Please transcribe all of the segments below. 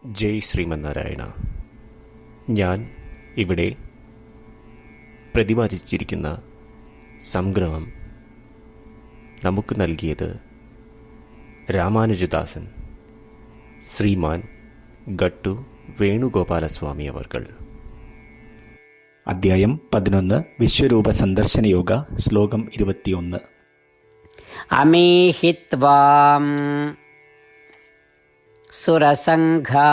ജയ് ശ്രീമന്നാരായണ. ഞാൻ ഇവിടെ പ്രതിപാദിച്ചിരിക്കുന്ന സംഗ്രഹം നമുക്ക് നൽകിയത് രാമാനുജദാസൻ ശ്രീമാൻ ഗട്ടു വേണുഗോപാലസ്വാമി അവർകൾ. അധ്യായം 11 വിശ്വരൂപ സന്ദർശന യോഗ. ശ്ലോകം 21. അമീഹിത്വാം സുരസംഘാ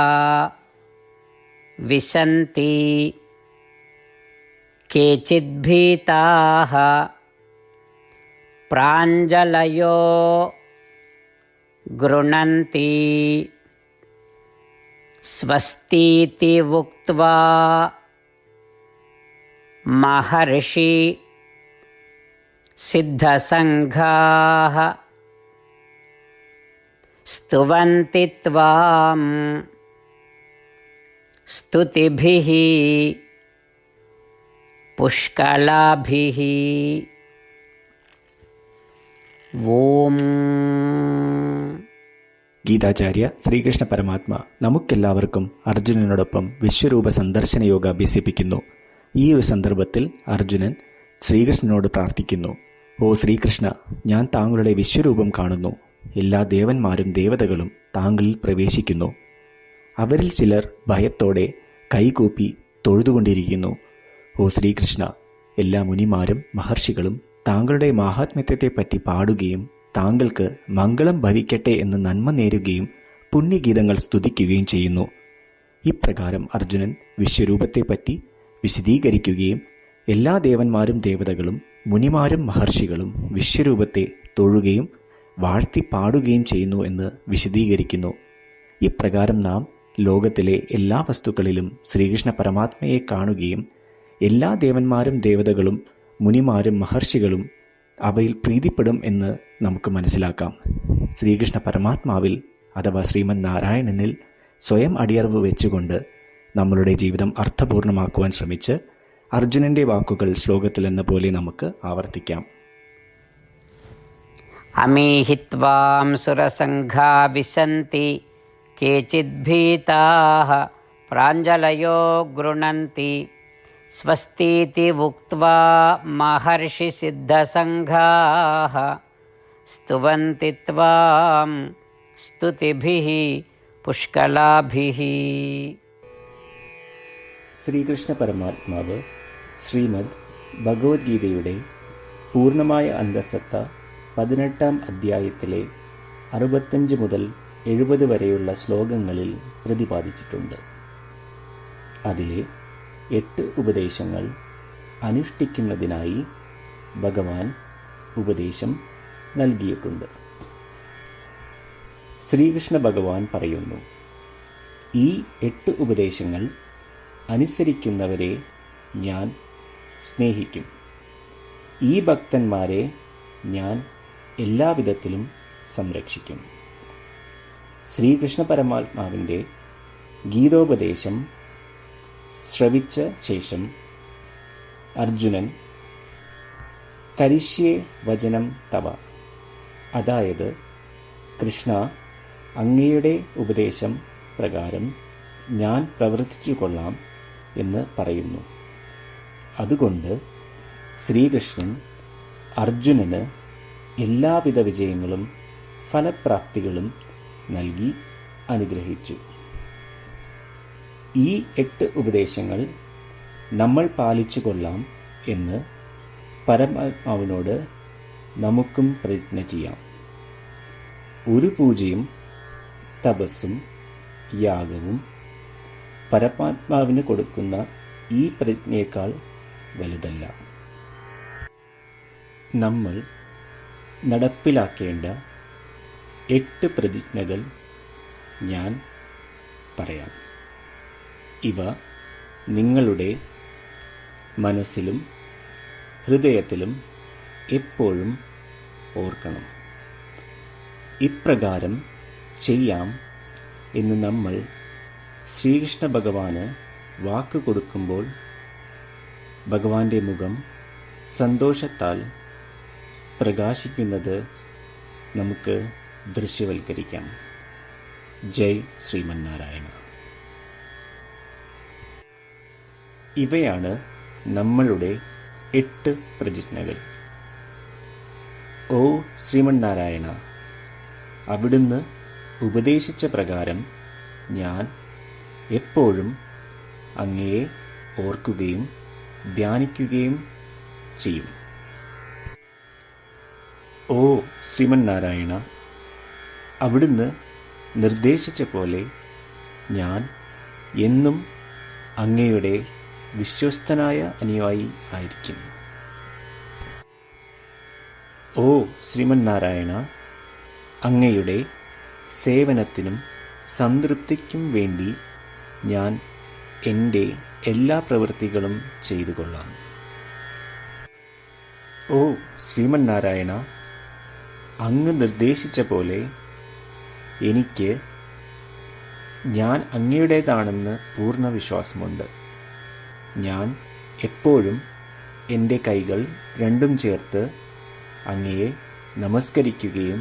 വിശന്തി കേചിദ്ഭീതാഃ പ്രാഞ്ജലയോ ഗൃണന്തി സ്വസ്തീതി ഉക്ത്വാ മഹർഷി സിദ്ധസംഘാഃ സ്തുവന്തി ത്വാം സ്തുതിഭിഃ പുഷ്കലാഭിഃ. ഓം. ഗീതാചാര്യ ശ്രീകൃഷ്ണ പരമാത്മ നമുക്കെല്ലാവർക്കും അർജുനനോടൊപ്പം വിശ്വരൂപ സന്ദർശന യോഗ അഭ്യസിപ്പിക്കുന്നു. ഈ ഒരു സന്ദർഭത്തിൽ അർജുനൻ ശ്രീകൃഷ്ണനോട് പ്രാർത്ഥിക്കുന്നു. ഓ ശ്രീകൃഷ്ണ, ഞാൻ താങ്കളുടെ വിശ്വരൂപം കാണുന്നു. എല്ലാ ദേവന്മാരും ദേവതകളും താങ്കളിൽ പ്രവേശിക്കുന്നു. അവരിൽ ചിലർ ഭയത്തോടെ കൈകൂപ്പി തൊഴുതുകൊണ്ടിരിക്കുന്നു. ഓ ശ്രീകൃഷ്ണ, എല്ലാ മുനിമാരും മഹർഷികളും താങ്കളുടെ മാഹാത്മ്യത്തെപ്പറ്റി പാടുകയും താങ്കൾക്ക് മംഗളം ഭവിക്കട്ടെ എന്ന് നന്മ നേരുകയും പുണ്യഗീതങ്ങൾ സ്തുതിക്കുകയും ചെയ്യുന്നു. ഇപ്രകാരം അർജുനൻ വിശ്വരൂപത്തെപ്പറ്റി വിശദീകരിക്കുകയും എല്ലാ ദേവന്മാരും ദേവതകളും മുനിമാരും മഹർഷികളും വിശ്വരൂപത്തെ തൊഴുകയും വാഴ്ത്തി പാടുകയും ചെയ്യുന്നു എന്ന് വിശദീകരിക്കുന്നു. ഇപ്രകാരം നാം ലോകത്തിലെ എല്ലാ വസ്തുക്കളിലും ശ്രീകൃഷ്ണ പരമാത്മയെ കാണുകയും എല്ലാ ദേവന്മാരും ദേവതകളും മുനിമാരും മഹർഷികളും അവയിൽ പ്രീതിപ്പെടും എന്ന് നമുക്ക് മനസ്സിലാക്കാം. ശ്രീകൃഷ്ണ പരമാത്മാവിൽ അഥവാ ശ്രീമൻ നാരായണനിൽ സ്വയം അടിയറവ് വെച്ചുകൊണ്ട് നമ്മളുടെ ജീവിതം അർത്ഥപൂർണമാക്കുവാൻ ശ്രമിച്ച് അർജുനന്റെ വാക്കുകൾ ശ്ലോകത്തിൽ എന്ന പോലെ നമുക്ക് ആവർത്തിക്കാം. അമീഹിത്വാം സുരസംഘാ വിശന്തി കേചിദ്ഭീതാഃ പ്രാഞ്ജലയോ ഗൃണന്തി സ്വസ്തീതി ഉക്ത്വാ മഹർഷി സിദ്ധസംഘാഃ സ്തുവന്തി ത്വാം സ്തുതിഭിഃ പുഷ്കലാഭിഃ. ശ്രീകൃഷ്ണ പരമാത്മാവ് ശ്രീമദ് ഭഗവത്ഗീതയുടെ പൂർണ്ണമായ അന്തഃസത്ത 18-ാം അധ്യായത്തിലെ 65 മുതൽ 70 വരെയുള്ള ശ്ലോകങ്ങളിൽ പ്രതിപാദിച്ചിട്ടുണ്ട്. അതിലെ 8 ഉപദേശങ്ങൾ അനുഷ്ഠിക്കുന്നതിനായി ഭഗവാൻ ഉപദേശം നൽകിയിട്ടുണ്ട്. ശ്രീകൃഷ്ണ ഭഗവാൻ പറയുന്നു, ഈ 8 ഉപദേശങ്ങൾ അനുസരിക്കുന്നവരെ ഞാൻ സ്നേഹിക്കും. ഈ ഭക്തന്മാരെ ഞാൻ എല്ലാവിധത്തിലും സംരക്ഷിക്കും. ശ്രീകൃഷ്ണ പരമാത്മാവിൻ്റെ ഗീതോപദേശം ശ്രവിച്ച ശേഷം അർജുനൻ കരിഷ്യേ വചനം തവ, അതായത് കൃഷ്ണ, അങ്ങയുടെ ഉപദേശം പ്രകാരം ഞാൻ പ്രവർത്തിച്ചു കൊള്ളാം എന്ന് പറയുന്നു. അതുകൊണ്ട് ശ്രീകൃഷ്ണൻ അർജുനന് എല്ലാവിധ വിജയങ്ങളും ഫലപ്രാപ്തികളും നൽകി അനുഗ്രഹിച്ചു. ഈ 8 ഉപദേശങ്ങൾ നമ്മൾ പാലിച്ചു കൊള്ളാം എന്ന് പരമാത്മാവിനോട് നമുക്കും പ്രതിജ്ഞ ചെയ്യാം. ഒരു പൂജയും തപസ്സും യാഗവും പരമാത്മാവിന് കൊടുക്കുന്ന ഈ പ്രതിജ്ഞയേക്കാൾ വലുതല്ല. നമ്മൾ നടപ്പിലാക്കേണ്ട 8 പ്രതിജ്ഞകൾ ഞാൻ പറയാം. ഇവ നിങ്ങളുടെ മനസ്സിലും ഹൃദയത്തിലും എപ്പോഴും ഓർക്കണം. ഇപ്രകാരം ചെയ്യാം എന്ന് നമ്മൾ ശ്രീകൃഷ്ണ ഭഗവാന് വാക്ക് കൊടുക്കുമ്പോൾ ഭഗവാന്റെ മുഖം സന്തോഷത്താൽ പ്രകാശിക്കുന്നത് നമുക്ക് ദൃശ്യവൽക്കരിക്കാം. ജയ് ശ്രീമന്നാരായണ. ഇവയാണ് നമ്മളുടെ 8 പ്രതിജ്ഞകൾ. ഓ ശ്രീമന്നാരായണ, അവിടുന്ന് ഉപദേശിച്ച പ്രകാരം ഞാൻ എപ്പോഴും അങ്ങയെ ഓർക്കുകയും ധ്യാനിക്കുകയും ചെയ്യും. ഓ ശ്രീമന്നാരായണ, അവിടുന്ന് നിർദ്ദേശിച്ച പോലെ ഞാൻ എന്നും അങ്ങയുടെ വിശ്വസ്തനായ അനുയായി ആയിരിക്കും. ഓ ശ്രീമന്നാരായണ, അങ്ങയുടെ സേവനത്തിനും സംതൃപ്തിക്കും വേണ്ടി ഞാൻ എൻ്റെ എല്ലാ പ്രവൃത്തികളും ചെയ്തു കൊള്ളാം. ഓ ശ്രീമന്നാരായണ, അങ്ങ് നിർദ്ദേശിച്ച പോലെ എനിക്ക് ഞാൻ അങ്ങയുടേതാണെന്ന് പൂർണ്ണ വിശ്വാസമുണ്ട്. ഞാൻ എപ്പോഴും എൻ്റെ കൈകൾ രണ്ടും ചേർത്ത് അങ്ങയെ നമസ്കരിക്കുകയും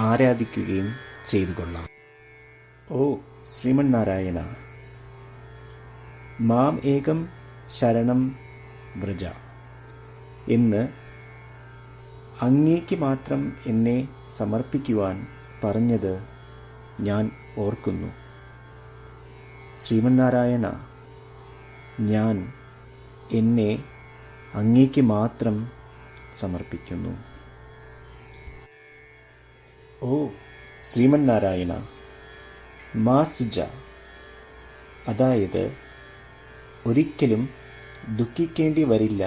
ആരാധിക്കുകയും ചെയ്തു കൊള്ളാം. ഓ ശ്രീമന്നാരായണ, മാം ഏകം ശരണം വ്രജ എന്ന് അങ്ങേക്ക് മാത്രം എന്നെ സമർപ്പിക്കുവാൻ പറഞ്ഞത് ഞാൻ ഓർക്കുന്നു. ശ്രീമന്നാരായണ, ഞാൻ എന്നെ അങ്ങേക്ക് മാത്രം സമർപ്പിക്കുന്നു. ഓ ശ്രീമന്നാരായണ, മാ സുജ, അതായത് ഒരിക്കലും ദുഃഖിക്കേണ്ടി വരില്ല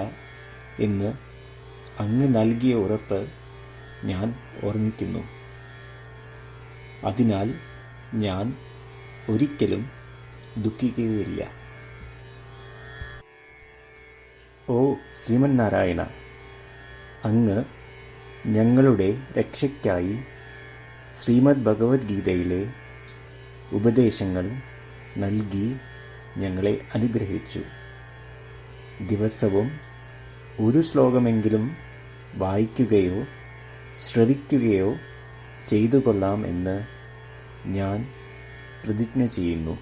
എന്ന് അങ്ങ് നൽകിയ ഉറപ്പ് ഞാൻ ഓർമ്മിക്കുന്നു. അതിനാൽ ഞാൻ ഒരിക്കലും ദുഃഖിക്കുകയില്ല. ഓ ശ്രീമന്നാരായണ, അങ്ങ് ഞങ്ങളുടെ രക്ഷയ്ക്കായി ശ്രീമദ് ഭഗവത്ഗീതയിലെ ഉപദേശങ്ങൾ നൽകി ഞങ്ങളെ അനുഗ്രഹിച്ചു. ദിവസവും ഒരു ശ്ലോകമെങ്കിലും വായിക്കുകയോ ശ്രവിക്കുകയോ ചെയ്തു കൊള്ളാം എന്ന് ഞാൻ പ്രതിജ്ഞ ചെയ്യുന്നു.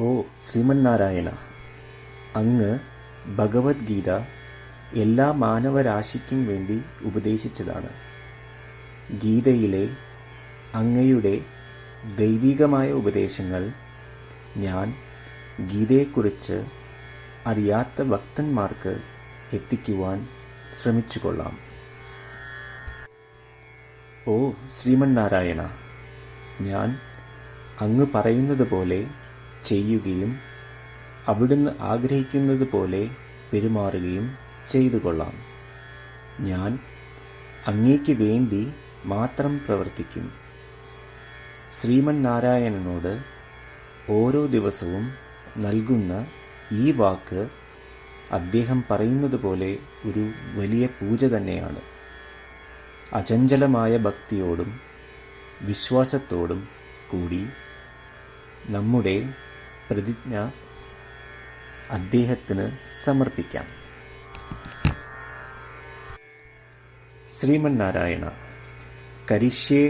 ഓ ശ്രീമന്നാരായണ, അങ്ങ് ഭഗവത്ഗീത എല്ലാ മാനവരാശിക്കും വേണ്ടി ഉപദേശിച്ചതാണ്. ഗീതയിലെ അങ്ങയുടെ ദൈവികമായ ഉപദേശങ്ങൾ ഞാൻ ഗീതയെക്കുറിച്ച് അറിയാത്ത ഭക്തന്മാർക്ക് എത്തിക്കുവാൻ ശ്രമിച്ചുകൊള്ളാം. ഓ ശ്രീമന്നാരായണ, ഞാൻ അങ്ങ് പറയുന്നത് പോലെ ചെയ്യുകയും അവിടുന്ന് ആഗ്രഹിക്കുന്നത് പോലെ പെരുമാറുകയും ചെയ്തു കൊള്ളാം. ഞാൻ അങ്ങേക്ക് വേണ്ടി മാത്രം പ്രവർത്തിക്കും. ശ്രീമന്നാരായണനോട് ഓരോ ദിവസവും നൽകുന്ന ഈ വാക്ക് അദ്ദേഹം പറയുന്നത് പോലെ ഒരു വലിയ പൂജ തന്നെയാണ്. അചഞ്ചലമായ ഭക്തിയോടും വിശ്വാസത്തോടും കൂടി നമ്മുടെ പ്രതിജ്ഞ അദ്ദേഹത്തിന് സമർപ്പിക്കാം. ശ്രീമന്നാരായണ, കരിഷ്യേ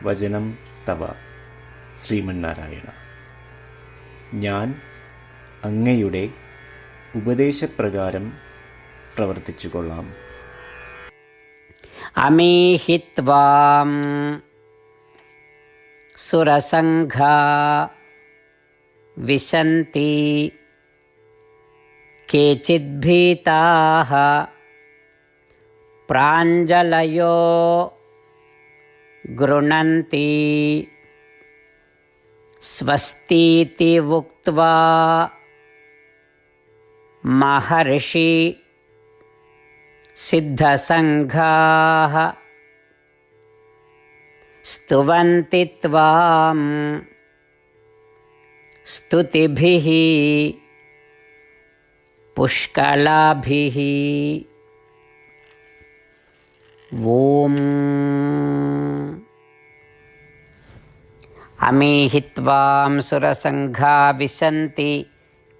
വചനം തവ. ശ്രീമന്നാരായണ, ഞാൻ അങ്ങയുടെ ഉപദേശപ്രകാരം പ്രവർത്തിച്ചുകൊള്ളാം. അമീഹിത്വാം സുരസംഘാ വിശന്തി കേചിദ്ഭീതാഃ പ്രാഞ്ജലയോ ഗൃണന്തി സ്വസ്തീതി ഉക്ത്വാ മഹർഷി സിദ്ധസംഘാഃ സ്തുവന്തി ത്വാം സ്തുതിഭിഃ പുഷ്കലാഭിഃ. ഓം അമീഹിത്വാം സുരസംഘാ വിശന്തി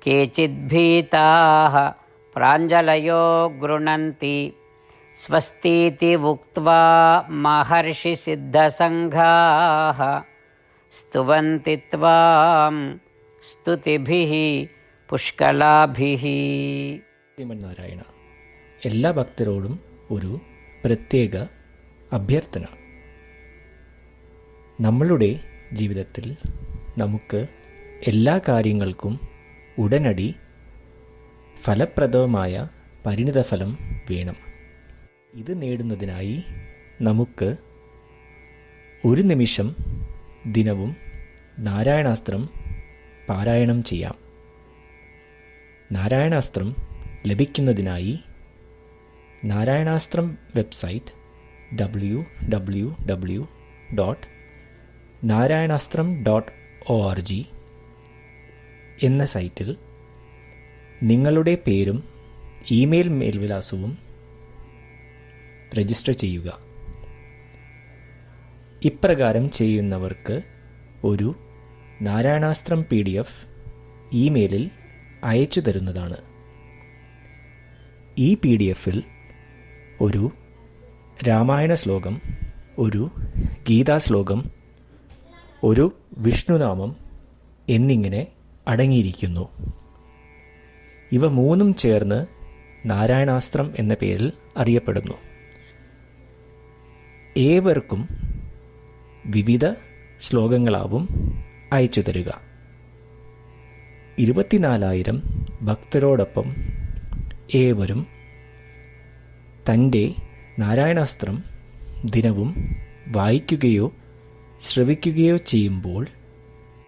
കേചിദ്ഭീതാഃ പ്രാഞ്ജലയോ ഗൃണന്തി സ്വസ്തീതി ഉക്ത്വാ മഹർഷി സിദ്ധസംഘാഃ സ്തുവന്തി ത്വാം സ്തുതിഭിः പുഷ്കലാഭിः. ശ്രീമന്നാരായണ, എല്ലാ ഭക്തരോടും ഒരു പ്രത്യേക അഭ്യർത്ഥന. നമ്മളുടെ ജീവിതത്തിൽ നമുക്ക് എല്ലാ കാര്യങ്ങൾക്കും ഉടനടി ഫലപ്രദമായ പരിണിതഫലം വേണം. ഇത് നേടുന്നതിനായി നമുക്ക് ഒരു നിമിഷം ദിനവും നാരായണാസ്ത്രം പാരായണം ചെയ്യാം. നാരായണാസ്ത്രം ലഭിക്കുന്നതിനായി നാരായണാസ്ത്രം വെബ്സൈറ്റ് www.narayanastram.org എന്ന സൈറ്റിൽ നിങ്ങളുടെ പേരും ഇമെയിൽ മേൽവിലാസവും രജിസ്റ്റർ ചെയ്യുക. ഇപ്രകാരം ചെയ്യുന്നവർക്ക് ഒരു നാരായണാസ്ത്രം PDF ഇമെയിലിൽ അയച്ചു തരുന്നതാണ്. ഈ PDF-ൽ ഒരു രാമായണ ശ്ലോകം, ഒരു ഗീതാശ്ലോകം, ഒരു വിഷ്ണുനാമം എന്നിങ്ങനെ അടങ്ങിയിരിക്കുന്നു. ഇവ മൂന്നും ചേർന്ന് നാരായണാസ്ത്രം എന്ന പേരിൽ അറിയപ്പെടുന്നു. ഏവർക്കും വിവിധ ശ്ലോകങ്ങളാവും അയച്ചു തരിക. 24,000 ഭക്തരോടൊപ്പം ഏവരും തൻ്റെ നാരായണാസ്ത്രം ദിനവും വായിക്കുകയോ ശ്രവിക്കുകയോ ചെയ്യുമ്പോൾ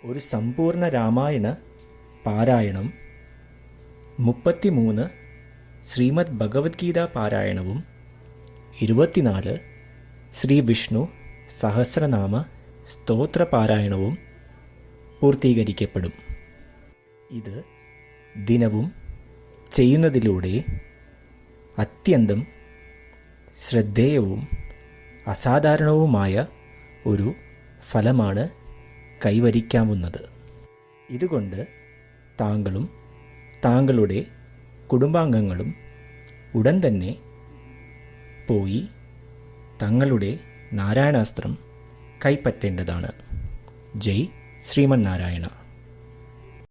ഒരു സമ്പൂർണ്ണ രാമായണ പാരായണം, 33 ശ്രീമദ് ഭഗവത്ഗീത പാരായണവും 24 ശ്രീ വിഷ്ണു സഹസ്രനാമ സ്തോത്ര പാരായണവും പൂർത്തീകരിക്കപ്പെടും. ഇത് ദിനവും ചെയ്യുന്നതിലൂടെ അത്യന്തം ശ്രദ്ധേയവും അസാധാരണവുമായ ഒരു ഫലമാണ് കൈവരിക്കാവുന്നത്. ഇതുകൊണ്ട് താങ്കളും താങ്കളുടെ കുടുംബാംഗങ്ങളും ഉടൻ തന്നെ പോയി തങ്ങളുടെ നാരായണാസ്ത്രം കൈപ്പറ്റേണ്ടതാണ്. ജയ് ശ്രീമന്നാരായണ.